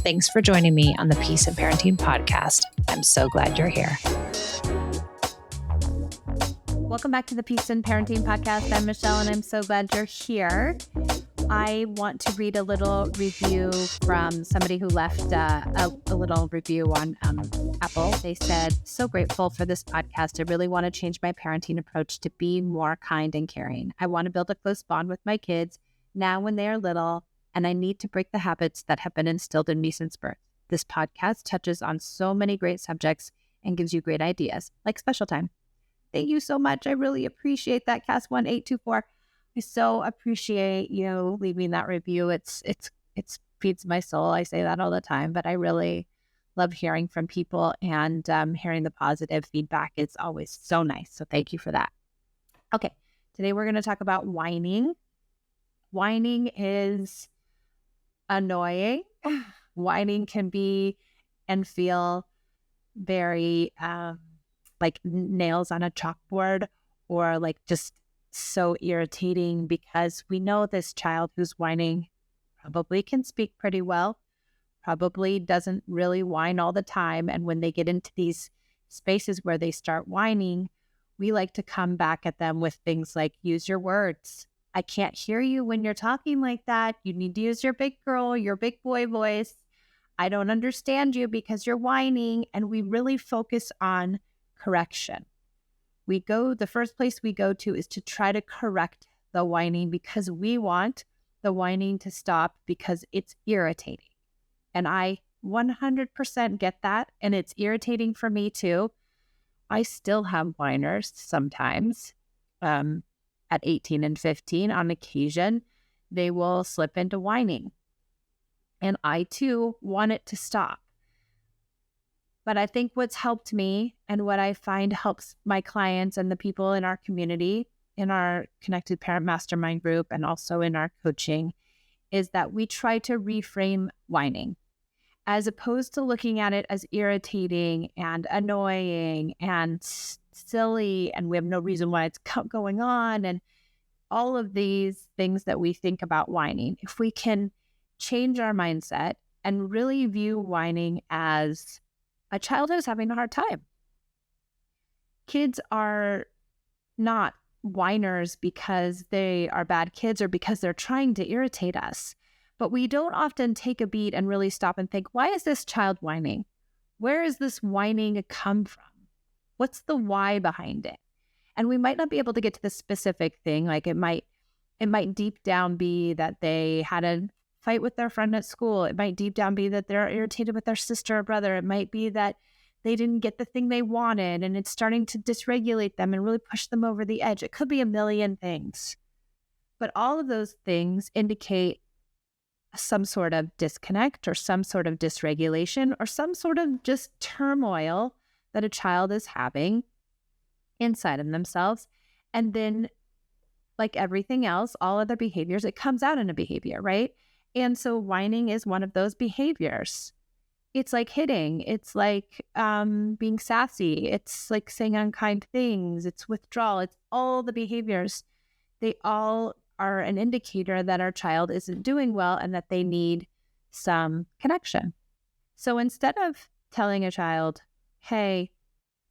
Thanks for joining me on the Peace and Parenting podcast. I'm so glad you're here. Welcome back to the Peace and Parenting podcast. I'm Michelle, and I'm so glad you're here. I want to read a little review from somebody who left a little review on Apple. They said, "So grateful for this podcast. I really want to change my parenting approach to be more kind and caring. I want to build a close bond with my kids now when they are little, and I need to break the habits that have been instilled in me since birth. This podcast touches on so many great subjects and gives you great ideas, like special time." Thank you so much. I really appreciate that, Cass1824. I so appreciate you leaving that review. It feeds my soul. I say that all the time, but I really love hearing from people, and hearing the positive feedback is always so nice. So thank you for that. Okay, today we're going to talk about whining. Whining is annoying. Whining can be and feel very like nails on a chalkboard, or like just so irritating, because we know this child who's whining probably can speak pretty well, probably doesn't really whine all the time. And when they get into these spaces where they start whining, we like to come back at them with things like, use your words. I can't hear you when you're talking like that. You need to use your big girl, your big boy voice. I don't understand you because you're whining. And we really focus on correction. The first place we go to is to try to correct the whining, because we want the whining to stop because it's irritating. And I 100% get that. And it's irritating for me too. I still have whiners sometimes. At 18 and 15, on occasion, they will slip into whining. And I too want it to stop. But I think what's helped me, and what I find helps my clients and the people in our community, in our Connected Parent Mastermind group, and also in our coaching, is that we try to reframe whining, as opposed to looking at it as irritating and annoying and silly, and we have no reason why it's going on, and all of these things that we think about whining. If we can change our mindset and really view whining as a child who's having a hard time. Kids are not whiners because they are bad kids or because they're trying to irritate us. But we don't often take a beat and really stop and think, why is this child whining? Where is this whining come from? What's the why behind it? And we might not be able to get to the specific thing. Like it might deep down be that they had a fight with their friend at school. It might deep down be that they're irritated with their sister or brother. It might be that they didn't get the thing they wanted and it's starting to dysregulate them and really push them over the edge. It could be a million things. But all of those things indicate some sort of disconnect or some sort of dysregulation or some sort of just turmoil that a child is having inside of themselves. And then, like everything else, all other behaviors, it comes out in a behavior, right? And so whining is one of those behaviors. It's like hitting. It's like being sassy. It's like saying unkind things. It's withdrawal. It's all the behaviors. They all are an indicator that our child isn't doing well and that they need some connection. So instead of telling a child, hey,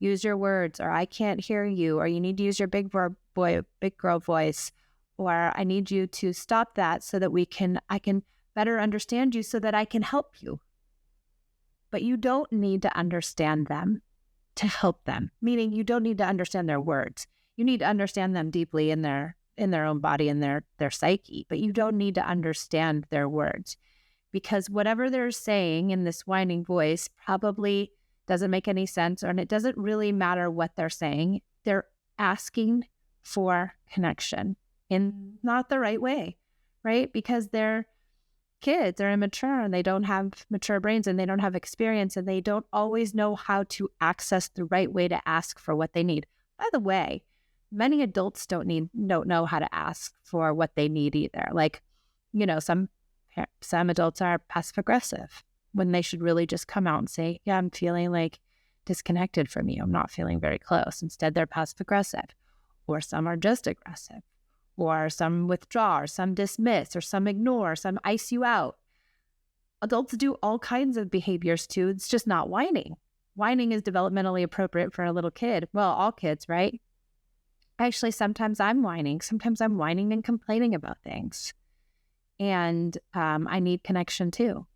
use your words, or I can't hear you, or you need to use your big girl voice, or I need you to stop that so that I can better understand you so that I can help you. But you don't need to understand them to help them, meaning you don't need to understand their words. You need to understand them deeply in their own body and their psyche, but you don't need to understand their words, because whatever they're saying in this whining voice probably doesn't make any sense, and it doesn't really matter what they're saying. They're asking for connection in not the right way, right? Because they're kids, they're immature, and they don't have mature brains, and they don't have experience, and they don't always know how to access the right way to ask for what they need. By the way, many adults don't know how to ask for what they need either. Like, some adults are passive aggressive when they should really just come out and say, yeah, I'm feeling like disconnected from you. I'm not feeling very close. Instead, they're passive aggressive. Or some are just aggressive. or some withdraw, or some dismiss, or some ignore, some ice you out. Adults do all kinds of behaviors too. It's just not whining. Whining is developmentally appropriate for a little kid. Well, all kids, right? Actually, sometimes I'm whining. Sometimes I'm whining and complaining about things. And I need connection too.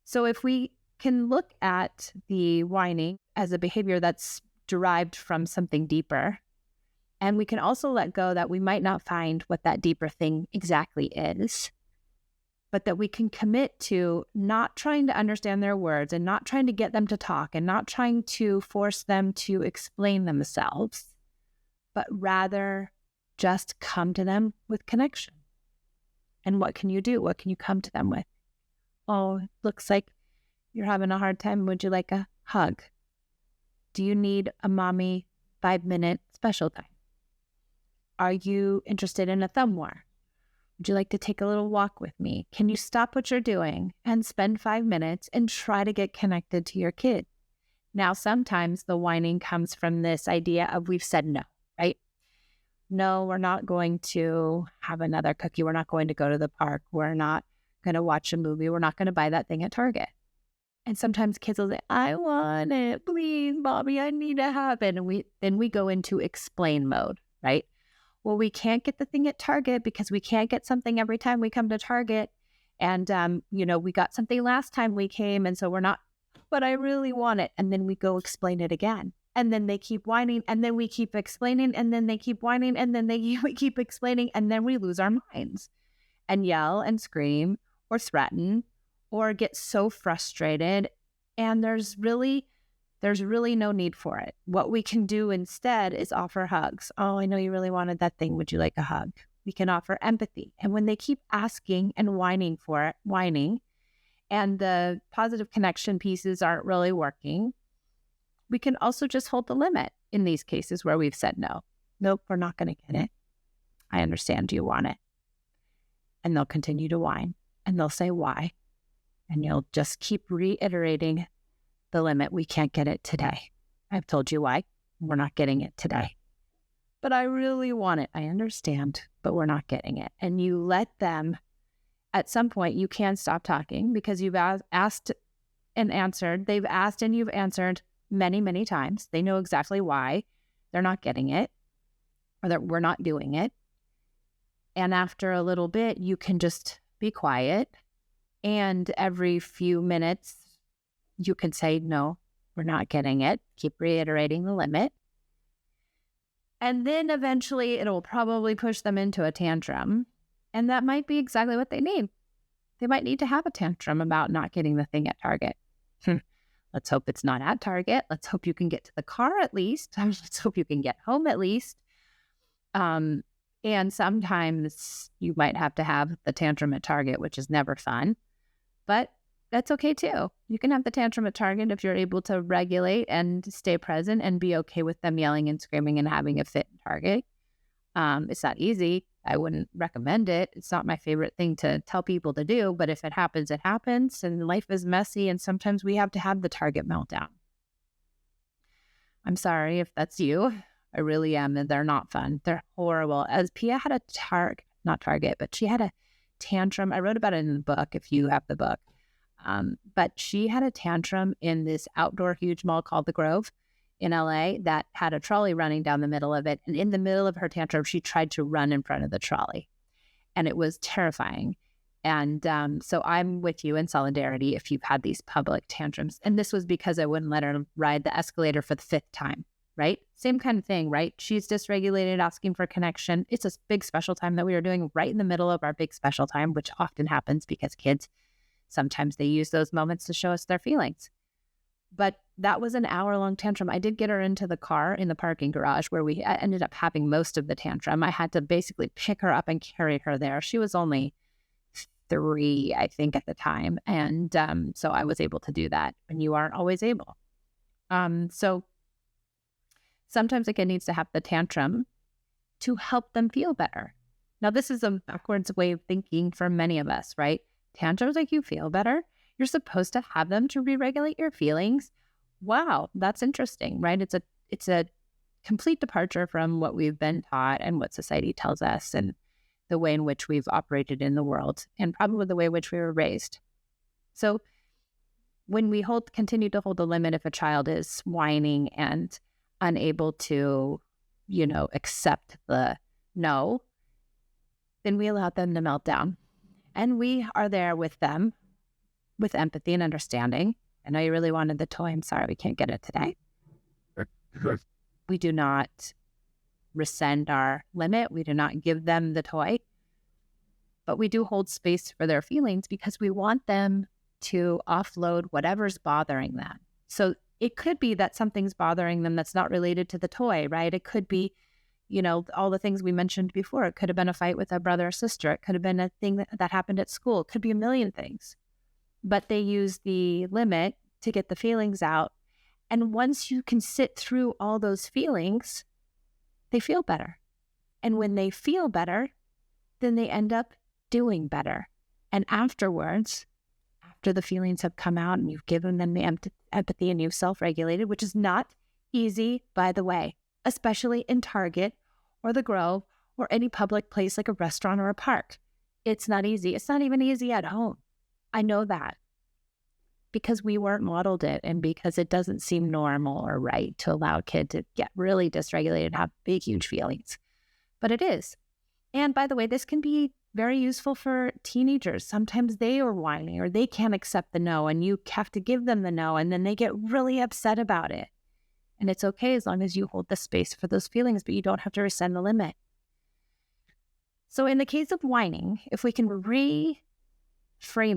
So if we can look at the whining as a behavior that's derived from something deeper, and we can also let go that we might not find what that deeper thing exactly is, but that we can commit to not trying to understand their words and not trying to get them to talk and not trying to force them to explain themselves, but rather just come to them with connection. And what can you do? What can you come to them with? Oh, looks like you're having a hard time. Would you like a hug? Do you need a mommy 5-minute special time? Are you interested in a thumb war? Would you like to take a little walk with me? Can you stop what you're doing and spend 5 minutes and try to get connected to your kid? Now, sometimes the whining comes from this idea of we've said no, right? No, we're not going to have another cookie. We're not going to go to the park. We're not going to watch a movie. We're not going to buy that thing at Target. And sometimes kids will say, I want it. Please, mommy, I need to have it. And then we go into explain mode, right? Well, we can't get the thing at Target because we can't get something every time we come to Target. And, we got something last time we came. And so we're not, but I really want it. And then we go explain it again. And then they keep whining. And then we keep explaining. And then they keep whining. And then we keep explaining. And then we lose our minds and yell and scream or threaten or get so frustrated. And there's really no need for it. What we can do instead is offer hugs. Oh, I know you really wanted that thing. Would you like a hug? We can offer empathy. And when they keep asking and whining for it, and the positive connection pieces aren't really working, we can also just hold the limit in these cases where we've said no. Nope, we're not going to get it. I understand you want it. And they'll continue to whine. And they'll say why. And you'll just keep reiterating the limit. We can't get it today. I've told you why. We're not getting it today. But I really want it. I understand, but we're not getting it. And you let them, at some point, you can stop talking because you've asked and answered. They've asked and you've answered many, many times. They know exactly why they're not getting it or that we're not doing it. And after a little bit, you can just be quiet. And every few minutes, you can say, no, we're not getting it. Keep reiterating the limit. And then eventually it'll probably push them into a tantrum. And that might be exactly what they need. They might need to have a tantrum about not getting the thing at Target. Let's hope it's not at Target. Let's hope you can get to the car at least. Let's hope you can get home at least. And sometimes you might have to have the tantrum at Target, which is never fun. But that's okay too. You can have the tantrum at Target if you're able to regulate and stay present and be okay with them yelling and screaming and having a fit in Target. It's not easy. I wouldn't recommend it. It's not my favorite thing to tell people to do, but if it happens, it happens. And life is messy. And sometimes we have to have the Target meltdown. I'm sorry if that's you. I really am. And they're not fun. They're horrible. As Pia had a not Target, but she had a tantrum. I wrote about it in the book if you have the book. But she had a tantrum in this outdoor huge mall called The Grove in LA that had a trolley running down the middle of it. And in the middle of her tantrum, she tried to run in front of the trolley. And it was terrifying. And so I'm with you in solidarity if you've had these public tantrums. And this was because I wouldn't let her ride the escalator for the 5th time, right? Same kind of thing, right? She's dysregulated, asking for connection. It's a big special time that we were doing right in the middle of our big special time, which often happens because kids, sometimes they use those moments to show us their feelings. But that was an hour-long tantrum. I did get her into the car in the parking garage where we ended up having most of the tantrum. I had to basically pick her up and carry her there. She was only 3, I think, at the time. And so I was able to do that. And you aren't always able. So sometimes a kid needs to have the tantrum to help them feel better. Now, this is a backwards way of thinking for many of us, right? Tantrums make you feel better. You're supposed to have them to re-regulate your feelings. Wow, that's interesting, right? It's a complete departure from what we've been taught and what society tells us and the way in which we've operated in the world and probably the way in which we were raised. So when we continue to hold the limit, if a child is whining and unable to, accept the no, then we allow them to melt down. And we are there with them with empathy and understanding. I know you really wanted the toy. I'm sorry, we can't get it today. We do not rescind our limit. We do not give them the toy. But we do hold space for their feelings because we want them to offload whatever's bothering them. So it could be that something's bothering them that's not related to the toy, right? It could be, all the things we mentioned before. It could have been a fight with a brother or sister. It could have been a thing that happened at school. It could be a million things. But they use the limit to get the feelings out. And once you can sit through all those feelings, they feel better. And when they feel better, then they end up doing better. And afterwards, after the feelings have come out and you've given them the empathy and you've self-regulated, which is not easy, by the way, especially in Target or the Grove or any public place like a restaurant or a park. It's not easy. It's not even easy at home. I know that because we weren't modeled it and because it doesn't seem normal or right to allow a kid to get really dysregulated and have big, huge feelings. But it is. And by the way, this can be very useful for teenagers. Sometimes they are whining or they can't accept the no and you have to give them the no and then they get really upset about it. And it's okay as long as you hold the space for those feelings, but you don't have to rescind the limit. So in the case of whining, if we can reframe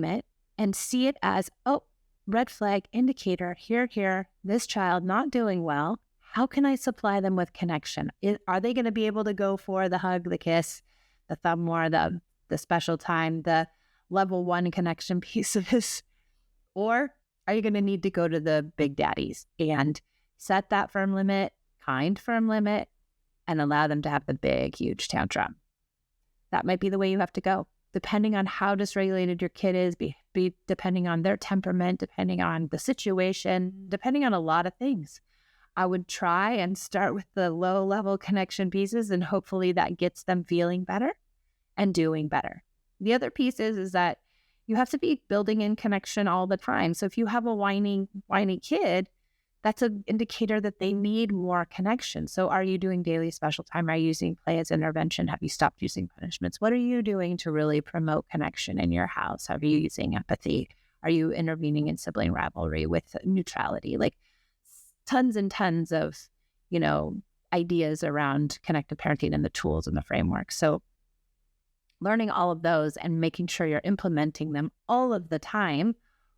it and see it as, oh, red flag indicator, here, this child not doing well, how can I supply them with connection? Are they going to be able to go for the hug, the kiss, the thumb war, the special time, the level 1 connection pieces? Or are you going to need to go to the big daddies and set that firm limit, firm limit, and allow them to have the big, huge tantrum? That might be the way you have to go, depending on how dysregulated your kid is, depending on their temperament, depending on the situation, depending on a lot of things. I would try and start with the low-level connection pieces, and hopefully that gets them feeling better and doing better. The other piece is that you have to be building in connection all the time. So if you have a whiny kid, that's an indicator that they need more connection. So are you doing daily special time? Are you using play as intervention? Have you stopped using punishments? What are you doing to really promote connection in your house? Are you using empathy? Are you intervening in sibling rivalry with neutrality? Like tons and tons of, ideas around connected parenting and the tools and the framework. So learning all of those and making sure you're implementing them all of the time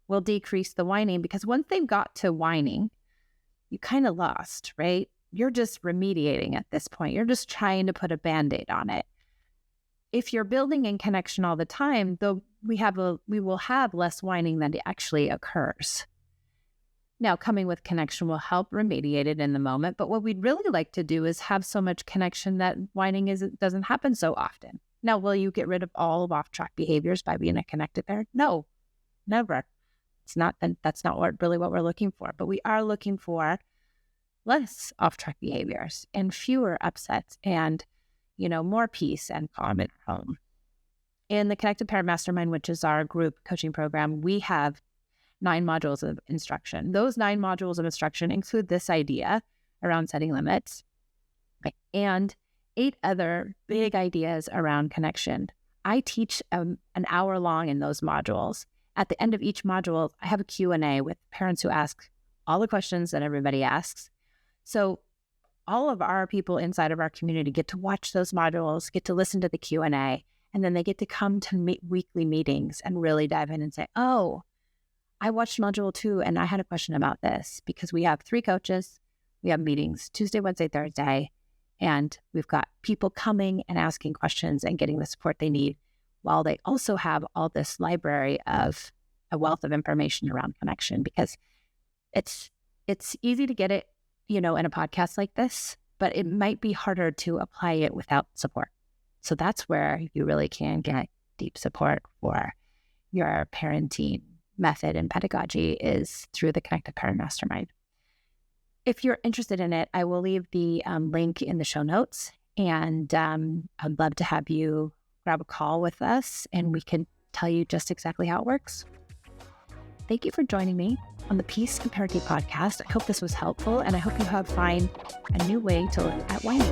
will decrease the whining, because once they've got to whining, you kind of lost, right? You're just remediating at this point. You're just trying to put a Band-Aid on it. If you're building in connection all the time, though, we will have less whining than actually occurs. Now, coming with connection will help remediate it in the moment, but what we'd really like to do is have so much connection that whining doesn't happen so often. Now, will you get rid of all of off-track behaviors by being a connected parent? No, never. That's not what we're looking for, but we are looking for less off-track behaviors and fewer upsets and, more peace and calm in our home. In the Connected Parent Mastermind, which is our group coaching program, we have 9 modules of instruction. Those 9 modules of instruction include this idea around setting limits and 8 other big ideas around connection. I teach an hour long in those modules. At the end of each module, I have a Q&A with parents who ask all the questions that everybody asks. So all of our people inside of our community get to watch those modules, get to listen to the Q&A, and then they get to come to weekly meetings and really dive in and say, oh, I watched module 2 and I had a question about this, because we have 3 coaches. We have meetings Tuesday, Wednesday, Thursday, and we've got people coming and asking questions and getting the support they need, while they also have all this library of a wealth of information around connection, because it's easy to get it, in a podcast like this, but it might be harder to apply it without support. So that's where you really can get deep support for your parenting method and pedagogy, is through the Connected Parent Mastermind. if you're interested in it, I will leave the link in the show notes. And I'd love to have you grab a call with us and we can tell you just exactly how it works. Thank you for joining me on the Peace and Parenting podcast. I hope this was helpful, and I hope you have find a new way to look at whining.